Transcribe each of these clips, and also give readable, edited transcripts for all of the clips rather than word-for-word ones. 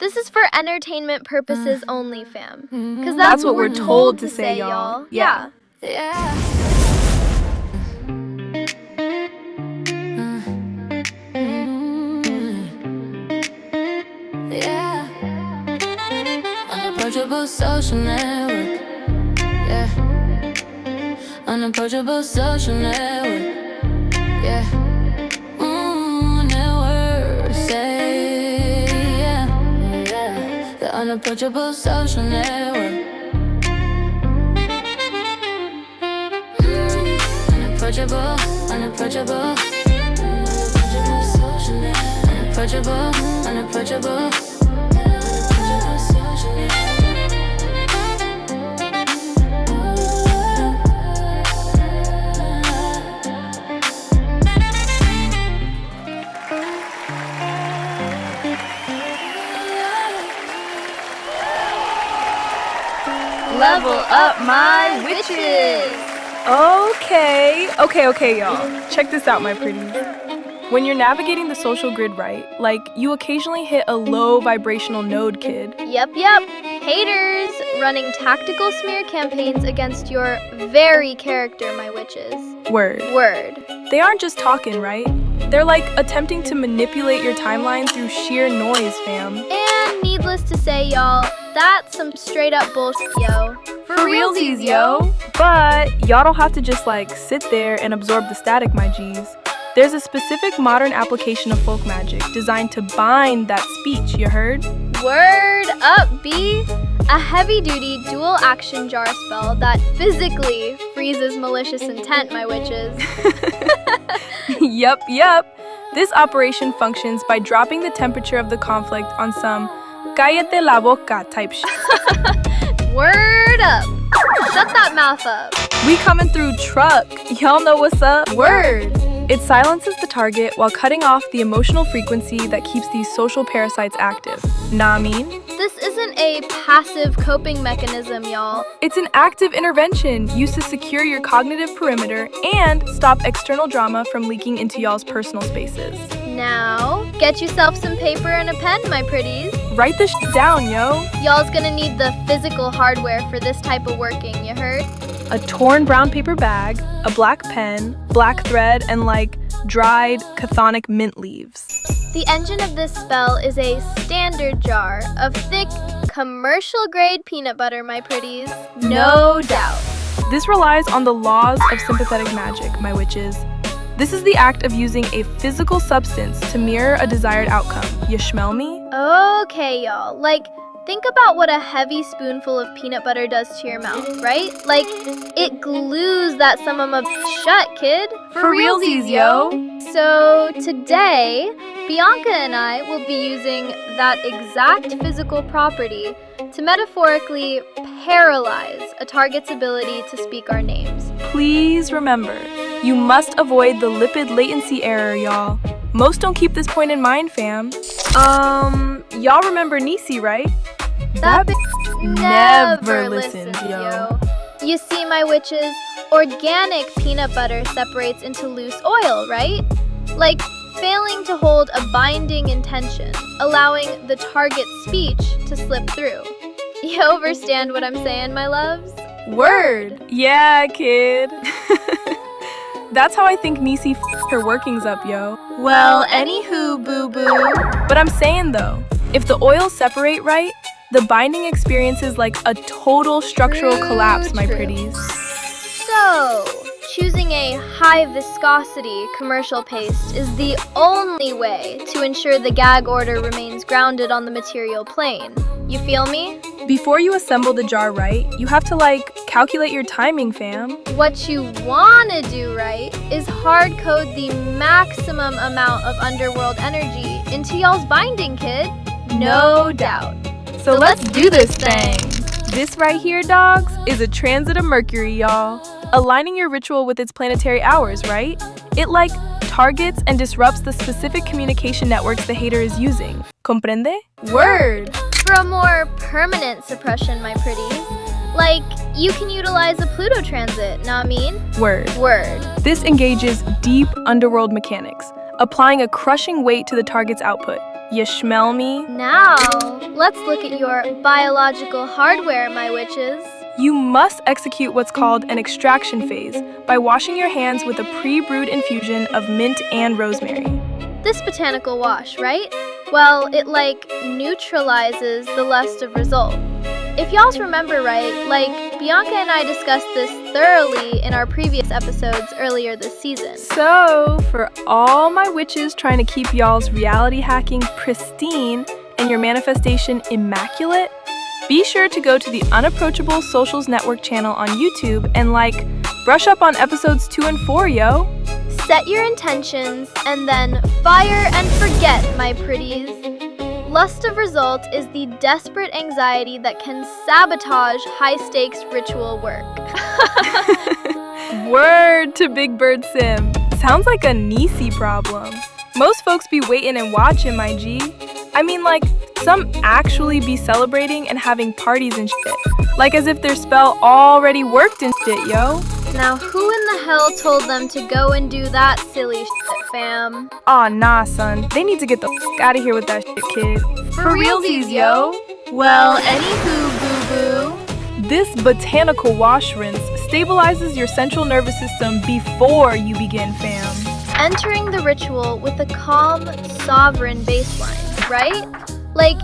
This is for entertainment purposes only, fam. Because That's what we're told to say, y'all. Yeah. Unapproachable social network. Yeah. Unapproachable social network. Yeah. Network. Say yeah. Yeah. The unapproachable social network. Unapproachable. Unapproachable. Unapproachable social network. Unapproachable. Unapproachable. Level up my witches! Okay, y'all. Check this out, my pretties. When you're navigating the social grid right, like, you occasionally hit a low vibrational node, kid. Yep. Haters running tactical smear campaigns against your very character, my witches. Word. They aren't just talking, right? They're like attempting to manipulate your timeline through sheer noise, fam. And needless to say, y'all, that's some straight up bullshit, yo. For realsies, yo. But y'all don't have to just like sit there and absorb the static, my G's. There's a specific modern application of folk magic designed to bind that speech, you heard? Word up, B! A heavy-duty dual-action jar spell that physically freezes malicious intent, my witches. Yup. This operation functions by dropping the temperature of the conflict on some cállate la boca type shit. Word up! Shut that mouth up. We coming through truck. Y'all know what's up. Word! It silences the target while cutting off the emotional frequency that keeps these social parasites active. Nah, I mean? This isn't a passive coping mechanism, y'all. It's an active intervention used to secure your cognitive perimeter and stop external drama from leaking into y'all's personal spaces. Now, get yourself some paper and a pen, my pretties. Write this shit down, yo. Y'all's gonna need the physical hardware for this type of working, you heard? A torn brown paper bag, a black pen, black thread, and like dried chthonic mint leaves. The engine of this spell is a standard jar of thick, commercial-grade peanut butter, my pretties. No doubt. This relies on the laws of sympathetic magic, my witches. This is the act of using a physical substance to mirror a desired outcome. You schmell me? Okay, y'all. Like, think about what a heavy spoonful of peanut butter does to your mouth, right? Like, it glues that summum shut, kid. For realsies, yo. So today, Bianca and I will be using that exact physical property to metaphorically paralyze a target's ability to speak our names. Please remember, you must avoid the lipid latency error, y'all. Most don't keep this point in mind, fam. Y'all remember Niecey, right? That never listens, yo. You see, my witches, organic peanut butter separates into loose oil, right? Like failing to hold a binding intention, allowing the target's speech to slip through. You overstand what I'm saying, my loves? Word! Yeah, kid. That's how I think Niecey her workings up, yo. Well, anyhoobooboo. But I'm saying though, if the oils separate right, the binding experience is like a total structural collapse, my pretties. So, choosing a high viscosity commercial paste is the only way to ensure the gag order remains grounded on the material plane. You feel me? Before you assemble the jar right, you have to like calculate your timing, fam. What you wanna do right is hard code the maximum amount of underworld energy into y'all's binding, kid. No doubt. So let's do this thing. This right here, dogs, is a transit of Mercury, y'all. Aligning your ritual with its planetary hours, right? It like targets and disrupts the specific communication networks the hater is using. Comprende? Word! For a more permanent suppression, my pretties. Like, you can utilize a Pluto transit, nah mean? Word. This engages deep underworld mechanics, applying a crushing weight to the target's output. You smell me? Now, let's look at your biological hardware, my witches. You must execute what's called an extraction phase by washing your hands with a pre-brewed infusion of mint and rosemary. This botanical wash, right? Well, it neutralizes the lust of result. If y'all's remember right, Bianca and I discussed this thoroughly in our previous episodes earlier this season. So, for all my witches trying to keep y'all's reality hacking pristine and your manifestation immaculate, be sure to go to the Unapproachable Socials Network channel on YouTube and brush up on episodes 2 and 4, yo. Set your intentions and then fire and forget, my pretties. Lust of result is the desperate anxiety that can sabotage high-stakes ritual work. Word to Big Bird Sim. Sounds like a niecey problem. Most folks be waiting and watching, my G. I mean, some actually be celebrating and having parties and shit. As if their spell already worked and shit, yo. Now, who in the hell told them to go and do that silly shit, fam? Aw, nah, son. They need to get the f*** out of here with that shit, kid. For realsiesyo. Well, anyhoobooboo. This botanical wash rinse stabilizes your central nervous system before you begin, fam. Entering the ritual with a calm, sovereign baseline, right?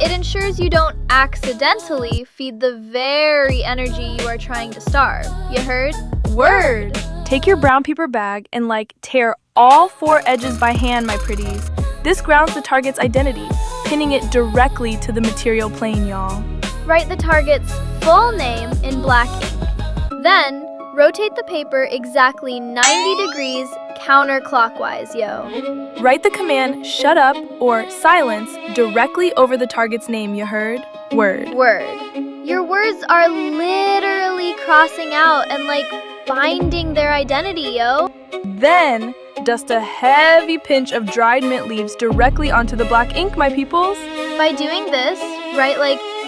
It ensures you don't accidentally feed the very energy you are trying to starve. You heard? Word! Take your brown paper bag and tear all 4 edges by hand, my pretties. This grounds the target's identity, pinning it directly to the material plane, y'all. Write the target's full name in black ink. Then, rotate the paper exactly 90 degrees counterclockwise, yo. Write the command shut up or silence directly over the target's name, you heard? Word. Your words are literally crossing out and binding their identity, yo. Then, dust a heavy pinch of dried mint leaves directly onto the black ink, my peoples. By doing this, right,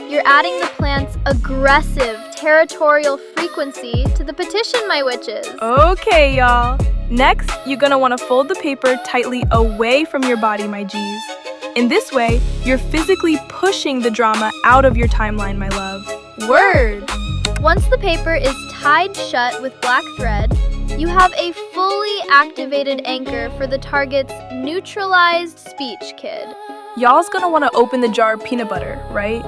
you're adding the plant's aggressive, territorial frequency to the petition, my witches. Okay, y'all. Next, you're gonna wanna fold the paper tightly away from your body, my G's. In this way, you're physically pushing the drama out of your timeline, my love. Word! Once the paper is tied shut with black thread, you have a fully activated anchor for the target's neutralized speech, kid. Y'all's gonna wanna open the jar of peanut butter, right?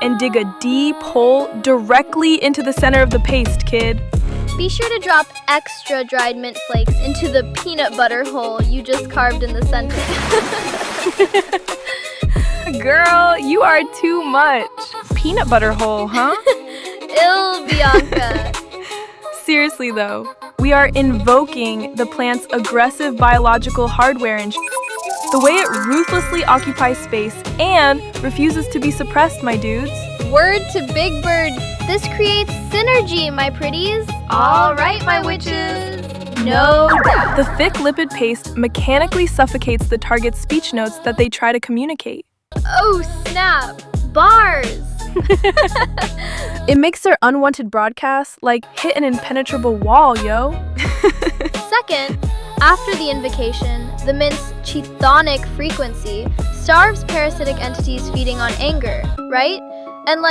And dig a deep hole directly into the center of the paste, kid. Be sure to drop extra dried mint flakes into the peanut butter hole you just carved in the center. Girl, you are too much. Peanut butter hole, huh? Ill, Bianca. Seriously though, we are invoking the plant's aggressive biological hardware and the way it ruthlessly occupies space and refuses to be suppressed, my dudes. Word to Big Bird, this creates synergy, my pretties. All right, my witches. No doubt. The thick lipid paste mechanically suffocates the target's speech notes that they try to communicate. Oh, snap. Bars. It makes their unwanted broadcasts hit an impenetrable wall, yo. Second, after the invocation, the mint's chthonic frequency starves parasitic entities feeding on anger, right? And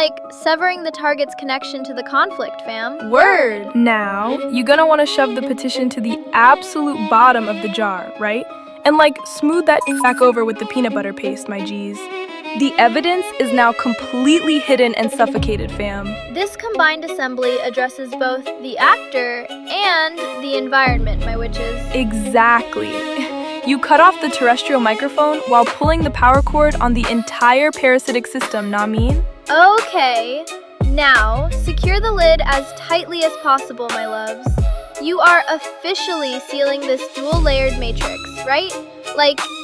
severing the target's connection to the conflict, fam. Word! Now, you're gonna wanna shove the petition to the absolute bottom of the jar, right? And smooth that back over with the peanut butter paste, my G's. The evidence is now completely hidden and suffocated, fam. This combined assembly addresses both the actor and the environment, my witches. Exactly. You cut off the terrestrial microphone while pulling the power cord on the entire parasitic system, nah mean? Okay. Now, secure the lid as tightly as possible, my loves. You are officially sealing this dual-layered matrix, right?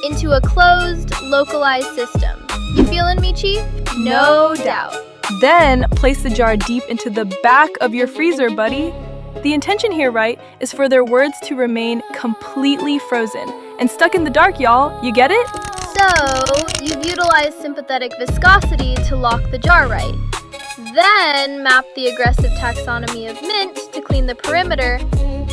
Into a closed, localized system. You feeling me, Chief? No doubt. Then, place the jar deep into the back of your freezer, buddy. The intention here, right, is for their words to remain completely frozen and stuck in the dark, y'all. You get it? So, you've utilized sympathetic viscosity to lock the jar right. Then, map the aggressive taxonomy of mint to clean the perimeter,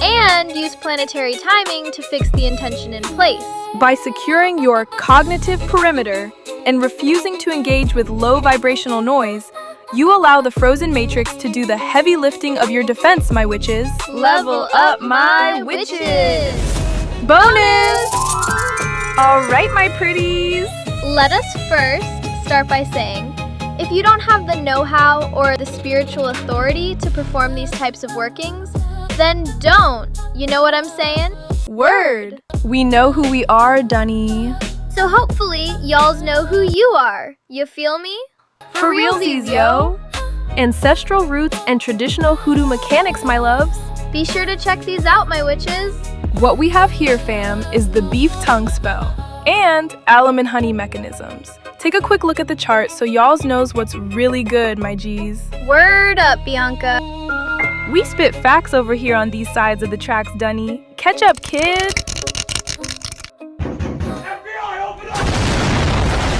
and use planetary timing to fix the intention in place. By securing your cognitive perimeter and refusing to engage with low vibrational noise, you allow the frozen matrix to do the heavy lifting of your defense, my witches. Level up my witches! Bonus! All right, my pretties. Let us first start by saying, if you don't have the know-how or the spiritual authority to perform these types of workings, then don't. You know what I'm saying? Word! We know who we are, Dunny. So hopefully, y'alls know who you are. You feel me? For realsiesyo. Ancestral roots and traditional hoodoo mechanics, my loves. Be sure to check these out, my witches. What we have here, fam, is the beef tongue spell and alum and honey mechanisms. Take a quick look at the chart so y'alls knows what's really good, my G's. Word up, Bianca. We spit facts over here on these sides of the tracks, Dunny. Catch up, kid.